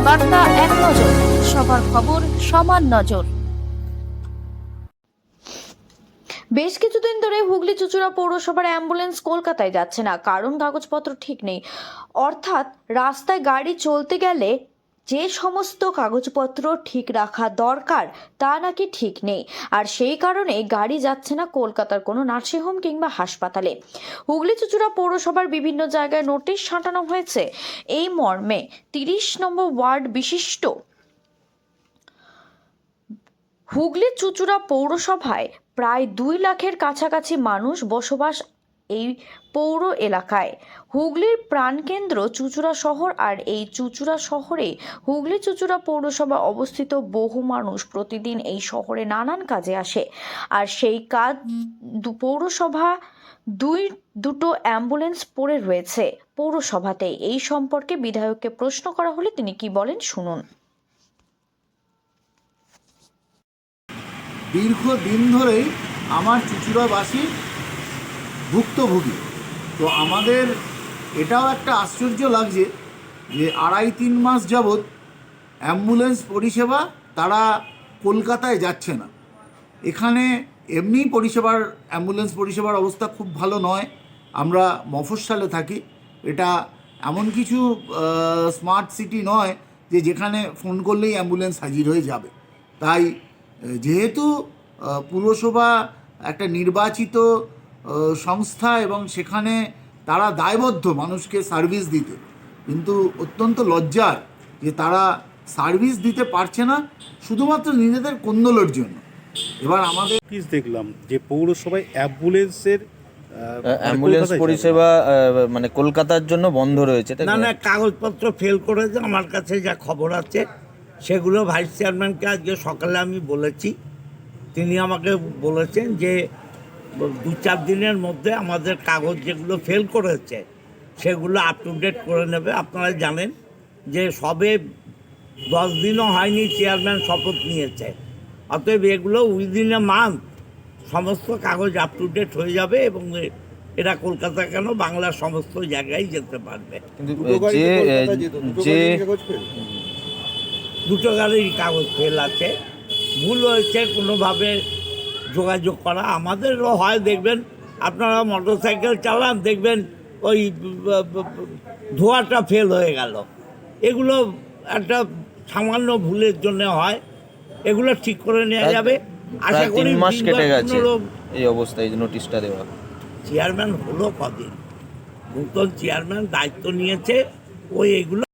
বার্তা এক নজর, সবার খবর সমান নজর। বেশ কিছুদিন ধরে হুগলি চুঁচুড়া পৌরসভার অ্যাম্বুলেন্স কলকাতায় যাচ্ছে না, কারণ কাগজপত্র ঠিক নেই। অর্থাৎ রাস্তায় গাড়ি চলতে গেলে যে সমস্ত কাগজপত্র ঠিক রাখা দরকার তা নাকি ঠিক নেই, আর সেই কারণে গাড়ি যাচ্ছে না কলকাতার কোনো নার্সিংহোম কিংবা হাসপাতালে। হুগলি চুঁচুড়া পৌরসভার বিভিন্ন জায়গায় নোটিশ সাঁটানো হয়েছে। এই মর্মে 30 নম্বর ওয়ার্ড বিশিষ্ট হুগলি চুঁচুড়া পৌরসভায় প্রায় 2 লাখের কাছাকাছি মানুষ বসবাস এই পৌর এলাকায়। হুগলির প্রাণকেন্দ্র চুঁচুড়া শহর, আর এই চুঁচুড়া শহরে হুগলি চুঁচুড়া পৌরসভা অবস্থিত। বহু মানুষ প্রতিদিন এই শহরে নানান কাজে আসে, আর সেই কাজ পৌরসভা দুটো অ্যাম্বুলেন্স পড়ে রয়েছে পৌরসভাতে। এই সম্পর্কে বিধায়ককে প্রশ্ন করা হলে তিনি কি বলেন শুনুন। দীর্ঘদিন ধরেই আমার চুঁচুড়াবাসী ভুক্তভোগী। তো আমাদের এটাও একটা আশ্চর্য লাগছে যে 2.5-3 মাস যাবৎ অ্যাম্বুলেন্স পরিষেবা তারা কলকাতায় যাচ্ছে না। এখানে এমনি অ্যাম্বুলেন্স পরিষেবার অবস্থা খুব ভালো নয়। আমরা মফস্বলে থাকি, এটা এমন কিছু স্মার্ট সিটি নয় যে যেখানে ফোন করলেই অ্যাম্বুলেন্স হাজির হয়ে যাবে। তাই যেহেতু পুরসভা একটা নির্বাচিত সংস্থা এবং সেখানে তারা দায়বদ্ধ মানুষকে সার্ভিস দিতে, কিন্তু অত্যন্ত লজ্জার যে তারা সার্ভিস দিতে পারছে না শুধুমাত্র নিজেদের কোন্দলের জন্য। এবার আমাদের দেখলাম যে পৌরসভায় অ্যাম্বুলেন্স পরিষেবা মানে কলকাতার জন্য বন্ধ রয়েছে। না না, কাগজপত্র ফেল করেছে। আমার কাছে যা খবর আছে সেগুলো ভাইস চেয়ারম্যানকে আজকে সকালে আমি বলেছি। তিনি আমাকে বলেছেন যে 2-4 দিনের মধ্যে আমাদের কাগজ যেগুলো ফেল করেছে সেগুলো আপ টু ডেট করে নেবে। আপনারা জানেন যে সবে 10 দিনও হয়নি চেয়ারম্যান শপথ নিয়েছে, অতএব এগুলো উইদিন এ মান্থ সমস্ত কাগজ আপ টু ডেট হয়ে যাবে এবং এরা কলকাতা কেন বাংলার সমস্ত জায়গায় যেতে পারবে। কিন্তু দুটো গাড়ির কাগজ ফেল আছে, ভুল হয়েছে কোনোভাবে যোগাযোগ করা। আমাদেরও হয়, দেখবেন আপনারা মোটর সাইকেল চালান, দেখবেন ওই ধোঁয়াটা ফেল হয়ে গেল। এগুলো একটা সামান্য ভুলের জন্য হয়, এগুলো ঠিক করে নেওয়া যাবে। আশা করি 3 মাস কেটে গেছে এই অবস্থায় নোটিশটা দেওয়া। চেয়ারম্যান হলো কদিন, নতুন চেয়ারম্যান দায়িত্ব নিয়েছে, ওই এগুলো